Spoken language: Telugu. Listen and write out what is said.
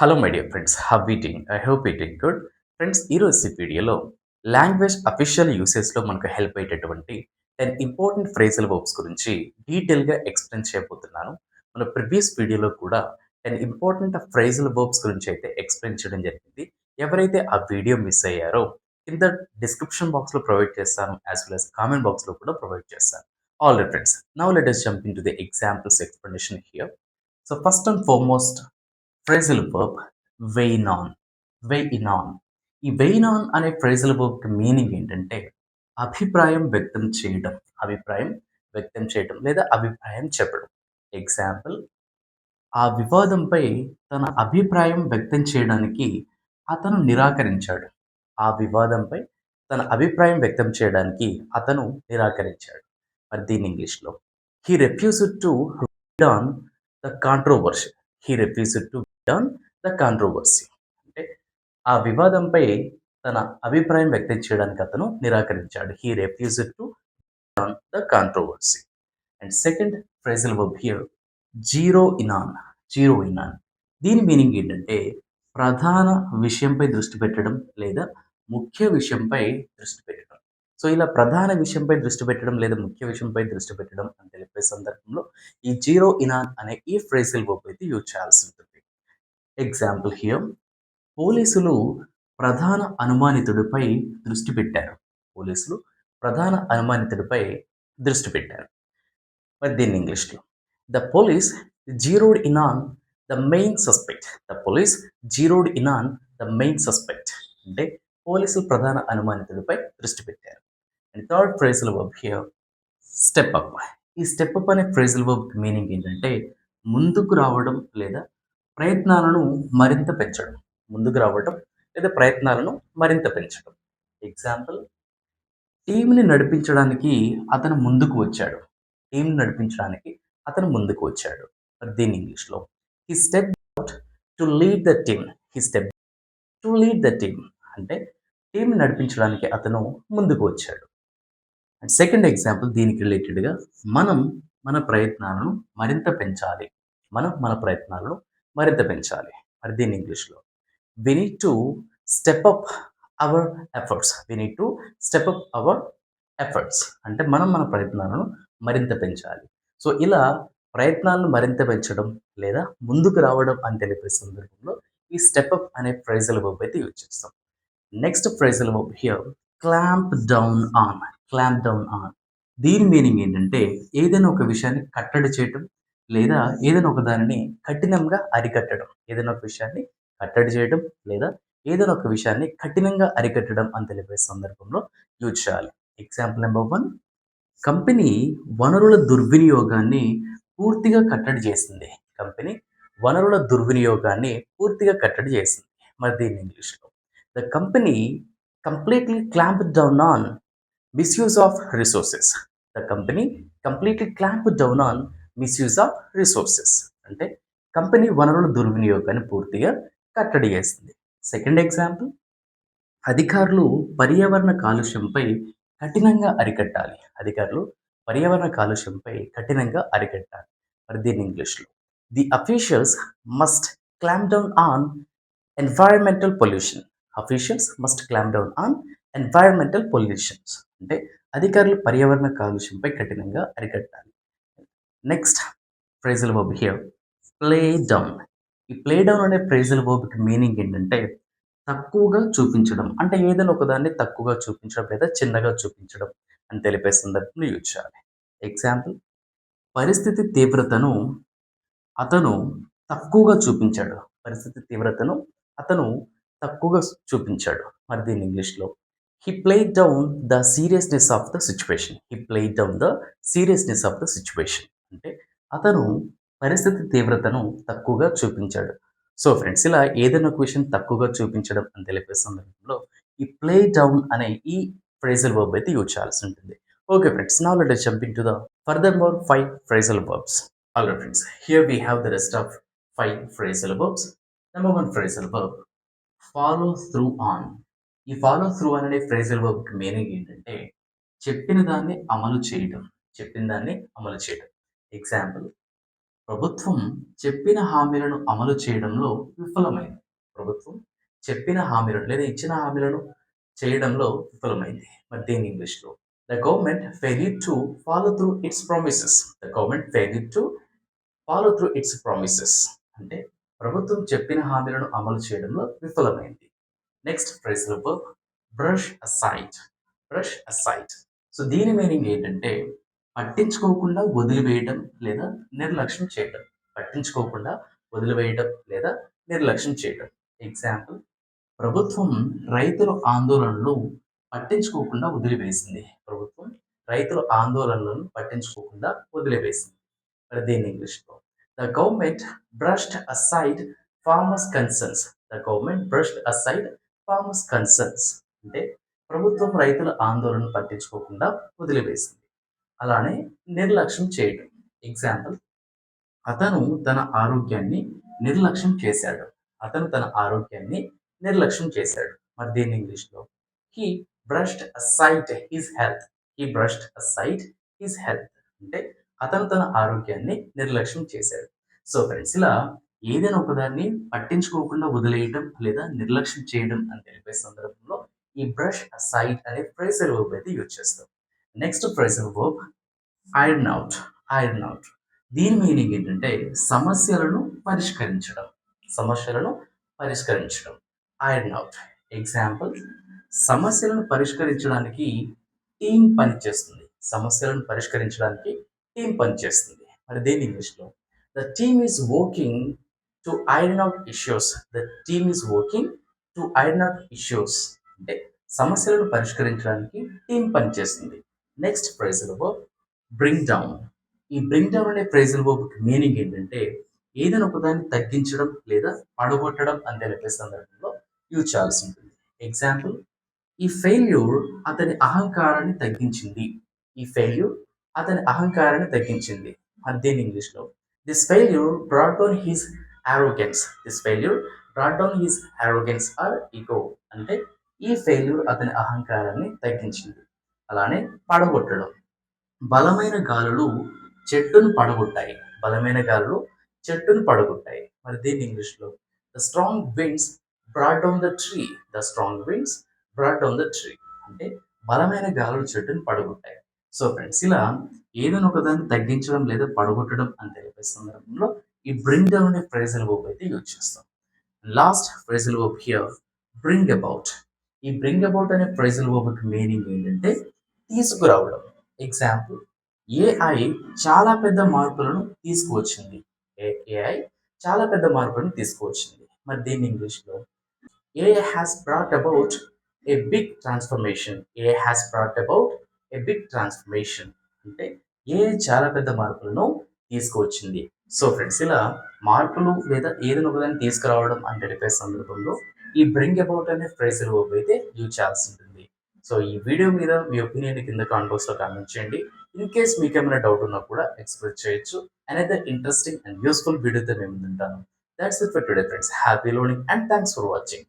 Hello my dear friends, how you doing? I hope you doing good. Friends, ఈరోజు వీడియోలో లాంగ్వేజ్ అఫీషియల్ యూసేజ్లో మనకు హెల్ప్ అయ్యేటటువంటి 10 ఇంపార్టెంట్ ఫ్రేజల్ వర్బ్స్ గురించి డీటెయిల్గా ఎక్స్ప్లెయిన్ చేయబోతున్నాను. మన ప్రీవియస్ వీడియోలో కూడా 10 ఇంపార్టెంట్ ఫ్రేజల్ వర్బ్స్ గురించి అయితే ఎక్స్ప్లెయిన్ చేయడం జరిగింది. ఎవరైతే ఆ వీడియో మిస్ అయ్యారో కింద డిస్క్రిప్షన్ బాక్స్లో ప్రొవైడ్ చేస్తాను, యాజ్ వెల్ యాజ్ కామెంట్ బాక్స్లో కూడా ప్రొవైడ్ చేస్తాను. All right friends, now let us jump into the examples explanation here. So first and foremost, phrasal verb weigh in on. Weigh in on. ఈ వెయిన్ ఆన్ అనే ఫ్రేజల్ వర్బ్ మీనింగ్ ఏంటంటే అభిప్రాయం వ్యక్తం చేయడం. అభిప్రాయం వ్యక్తం చేయడం లేదా అభిప్రాయం చెప్పడం. ఎగ్జాంపుల్, ఆ వివాదంపై తన అభిప్రాయం వ్యక్తం చేయడానికి అతను నిరాకరించాడు. ఆ వివాదంపై తన అభిప్రాయం వ్యక్తం చేయడానికి అతను నిరాకరించాడు. మరి దీని ఇంగ్లీష్లో he refused to read on the controversy. He refused to read on the controversy. అంటే ఆ వివాదంపై తన అభిప్రాయం వ్యక్తం చేయడానికి అతను నిరాకరించాడు. He refused to on the controversy. And second phrasal verb here zero in on. Zero in on. దీని మీనింగ్ ఏంటంటే ప్రధాన విషయంపై దృష్టి పెట్టడం లేదా ముఖ్య విషయంపై దృష్టి పెట్టడం. సో ఇలా ప్రధాన విషయంపై దృష్టి పెట్టడం లేదా ముఖ్య విషయంపై దృష్టి పెట్టడం అని తెలిపే సందర్భంలో ఈ జీరో ఇన్ ఆన్ అనే ఈ ఫ్రేజల్ వర్బ్ అయితే యూజ్ చేయాల్సి ఉంటుంది. ఎగ్జాంపుల్ హియర్, పోలీసులు ప్రధాన అనుమానితుడిపై దృష్టి పెట్టారు. పోలీసులు ప్రధాన అనుమానితుడిపై దృష్టి పెట్టారు. మరి దీన్ని ఇంగ్లీష్లో the police zeroed in on the main suspect. The police zeroed in on the main suspect. అంటే పోలీసులు ప్రధాన అనుమానితుడిపై దృష్టి పెట్టారు. And third phrasal verb here step up. ఈ స్టెప్ అప్ అనే ఫ్రేజల్ వర్బ్ మీనింగ్ ఏంటంటే ముందుకు రావడం లేదా ప్రయత్నాలను మరింత పెంచడం. ముందుకు రావడం లేదా ప్రయత్నాలను మరింత పెంచడం. ఎగ్జాంపుల్, టీంని నడిపించడానికి అతను ముందుకు వచ్చాడు. టీంని నడిపించడానికి అతను ముందుకు వచ్చాడు. మరి దీని ఇంగ్లీష్లో he step out to lead the team. He step to lead the team. అంటే టీంని నడిపించడానికి అతను ముందుకు వచ్చాడు. అండ్ సెకండ్ ఎగ్జాంపుల్ దీనికి రిలేటెడ్గా మనం మన ప్రయత్నాలను మరింత పెంచాలి. మనం మన ప్రయత్నాలను మరింత పెంచాలి. మరి దీని ఇంగ్లీష్లో we need to step up our efforts. We need to step up our efforts. అంటే మనం మన ప్రయత్నాలను మరింత పెంచాలి. సో ఇలా ప్రయత్నాలను మరింత పెంచడం లేదా ముందుకు రావడం అని తెలిపే సందర్భంలో ఈ స్టెప్ అప్ అనే ఫ్రేజల్ వర్బ్ అయితే యూజ్ చేస్తాం. Next phrasal verb here clamp down on. Clamp down on. దీని మీనింగ్ ఏంటంటే ఏదైనా ఒక విషయాన్ని కట్టడి చేయటం లేదా ఏదైనా ఒక దానిని కఠినంగా అరికట్టడం. ఏదైనా ఒక విషయాన్ని కట్టడి చేయడం లేదా ఏదైనా ఒక విషయాన్ని కఠినంగా అరికట్టడం అని తెలిపే సందర్భంలో యూజ్ చేయాలి. ఎగ్జాంపుల్ నెంబర్ 1, కంపెనీ వనరుల దుర్వినియోగాన్ని పూర్తిగా కట్టడి చేసింది. కంపెనీ వనరుల దుర్వినియోగాన్ని పూర్తిగా కట్టడి చేసింది. మరి దీన్ని ఇంగ్లీష్లో the company completely clamped down on misuse of resources. The company completely clamped down on misuse of resources. అంటే కంపెనీ వనరుల దుర్వినియోగాన్ని పూర్తిగా కట్టడి చేసింది. సెకండ్ ఎగ్జాంపుల్, అధికారులు పర్యావరణ కాలుష్యంపై కఠినంగా అరికట్టాలి. అధికారులు పర్యావరణ కాలుష్యంపై కఠినంగా అరికట్టాలి. మరి దీని ఇంగ్లీష్లో the officials must clamp down on environmental pollution. Officials must clamp down on environmental pollutions. అంటే అధికారులు పర్యావరణ కాలుష్యంపై కఠినంగా అరికట్టాలి. Next phrasal verb here play down. ఈ ప్లే డౌన్ అనే ఫ్రేజల్ వర్బ్కి మీనింగ్ ఏంటంటే తక్కువగా చూపించడం. అంటే ఏదైనా ఒకదాన్ని తక్కువగా చూపించడం లేదా చిన్నగా చూపించడం అని తెలిపే సందర్భంలో యూజ్ చేయాలి. ఎగ్జాంపుల్, పరిస్థితి తీవ్రతను అతను తక్కువగా చూపించాడు. పరిస్థితి తీవ్రతను అతను తక్కువగా చూపించాడు. మరి దీని ఇంగ్లీష్లో he played down the seriousness of the situation. He played down the seriousness of the situation. అంటే అతను పరిస్థితి తీవ్రతను తక్కువగా చూపించాడు. సో ఫ్రెండ్స్, ఇలా ఏదైనా ఒక విషయం తక్కువగా చూపించడం అని తెలిపే సందర్భంలో ఈ ప్లే డౌన్ అనే ఈ ఫ్రేజల్ వర్బ్ అయితే యూజ్ చేయాల్సి ఉంటుంది. Okay friends, now let us jump into the furthermore 5 phrasal verbs. Alright friends, here we have the rest of 5 phrasal verbs. Number 1 phrasal verb, follow through on. ఈ ఫాలో త్రూ అనే ఫ్రేజల్ వర్బ్ మీనింగ్ ఏంటంటే చెప్పిన దాన్ని అమలు చేయడం. చెప్పిన దాన్ని అమలు చేయడం. ఎగ్జాంపుల్, ప్రభుత్వం చెప్పిన హామీలను అమలు చేయడంలో విఫలమైంది. ప్రభుత్వం చెప్పిన హామీలను లేదా ఇచ్చిన హామీలను చేయడంలో విఫలమైంది. మరి దీన్ని ఇంగ్లీష్‌లో the government failure to follow through it's promises. The government failure to follow through it's promises. అంటే ప్రభుత్వం చెప్పిన హామీలను అమలు చేయడంలో విఫలమైంది. Next phrasal verb brush aside. Brush aside. So దీని మీనింగ్ ఏంటంటే పట్టించుకోకుండా వదిలివేయడం లేదా నిర్లక్ష్యం చేయడం. పట్టించుకోకుండా వదిలివేయడం లేదా నిర్లక్ష్యం చేయడం. ఎగ్జాంపుల్, ప్రభుత్వం రైతుల ఆందోళనలు పట్టించుకోకుండా వదిలివేసింది. ప్రభుత్వం రైతుల ఆందోళనలను పట్టించుకోకుండా వదిలివేసింది. మరి దీన్ని ఇంగ్లీష్‌లో the government brushed aside farmers concerns. The government brushed aside farmers concerns. అంటే ప్రభుత్వం రైతుల ఆందోళనను పట్టించుకోకుండా వదిలివేసింది. అలానే నిర్లక్ష్యం చేయడం. ఎగ్జాంపుల్, అతను తన ఆరోగ్యాన్ని నిర్లక్ష్యం చేశాడు. అతను తన ఆరోగ్యాన్ని నిర్లక్ష్యం చేశాడు. మరి దీన్ని ఇంగ్లీష్‌లో he brushed aside his health. He brushed aside his health. అంటే అతను తన ఆరోగ్యాన్ని నిర్లక్ష్యం చేశాడు. సో ఫ్రెండ్స్, ఇలా ఏదైనా ఒకదాన్ని పట్టించుకోకుండా వదిలేయడం లేదా నిర్లక్ష్యం చేయడం అని తెలిపే సందర్భంలో ఈ బ్రష్ అసైడ్ అనే ఫ్రేజల్ వర్బ్ అయితే యూజ్ చేస్తాం. Next phrasal verb iron out. Iron out. దీని మీనింగ్ ఏంటంటే సమస్యలను పరిష్కరించడం. సమస్యలను పరిష్కరించడం. Iron out. ఎగ్జాంపుల్, సమస్యలను పరిష్కరించడానికి టీం పనిచేస్తుంది. సమస్యలను పరిష్కరించడానికి టీం పనిచేస్తుంది. మరి దేని ఇంగ్లీష్‌లో the team is working to iron out issues. The team is working to iron out issues. అంటే సమస్యలను పరిష్కరించడానికి టీం పనిచేస్తుంది. Next phrasal verb bring down. ఈ బ్రింగ్ డౌన్ అనే ఫ్రేజల్ వర్బ్ మీనింగ్ ఏంటంటే ఏదైనా ఒకదాన్ని తగ్గించడం లేదా పడగొట్టడం అని తెలిపే సందర్భంలో యూజ్ చేయాల్సి ఉంటుంది. ఎగ్జాంపుల్, ఈ ఫెయిల్యూర్ అతని అహంకారాన్ని తగ్గించింది. ఈ ఫెయిల్యూర్ అతని అహంకారాన్ని తగ్గించింది. అదే ఇంగ్లీష్‌లో this failure brought down his arrogance. This failure brought down his arrogance or ego. అంటే ఈ ఫెయిల్యూర్ అతని అహంకారాన్ని తగ్గించింది. అలానే పడగొట్టడం. బలమైన గాలులు చెట్టును పడగొట్టాయి. బలమైన గాలులు చెట్టును పడగొట్టాయి. మరి దీన్ని ఇంగ్లీష్‌లో the strong winds brought down the tree. The strong winds brought down the tree. అంటే బలమైన గాలులు చెట్టును పడగొట్టాయి. సో ఫ్రెండ్స్, ఇలా ఏదైనా ఒకదాన్ని తగ్గించడం లేదా పడగొట్టడం అని తెలిపే సందర్భంలో ఈ బ్రింగ్ డౌన్ అనే ఫ్రేజల్ వర్బ్ అయితే యూజ్ చేస్తాం. Last phrasal verb here bring about. ఈ బ్రింగ్ అబౌట్ అనే ఫ్రేజల్ వర్బ్ మీనింగ్ ఏంటంటే తీసుకురావడం. ఎగ్జాంపుల్, ఏఐ చాలా పెద్ద మార్పులను తీసుకువచ్చింది. ఏఐ చాలా పెద్ద మార్పులను తీసుకువచ్చింది. మరి దీన్ని ఇంగ్లీష్‌లో AI has brought about a big transformation. AI has brought about a big transformation. అంటే ఏఐ చాలా పెద్ద మార్పులను తీసుకువచ్చింది. సో ఫ్రెండ్స్, ఇలా మార్పులు లేదా ఏదైనా ఒకదాన్ని తీసుకురావడం అని తెలిపే సందర్భంలో ఈ బ్రింగ్ అబౌట్ అనే ఫ్రేజల్ వర్బ్ అయితే యూజ్ చేయాల్సి ఉంటుంది. సో ఈ వీడియో మీద మీ ఒపీనియన్ కింద కామెంట్ బాక్స్‌లో కామెంట్ చేయండి. ఇన్ కేస్ మీకు ఏమైనా డౌట్ ఉన్నా కూడా ఎక్స్‌ప్రెస్ చేయొచ్చు. అనదర్ ఇంట్రెస్టింగ్ అండ్ యూస్‌ఫుల్ వీడియోతో మేము ముందుంటాను. That's it for today, friends. Happy learning and thanks for watching.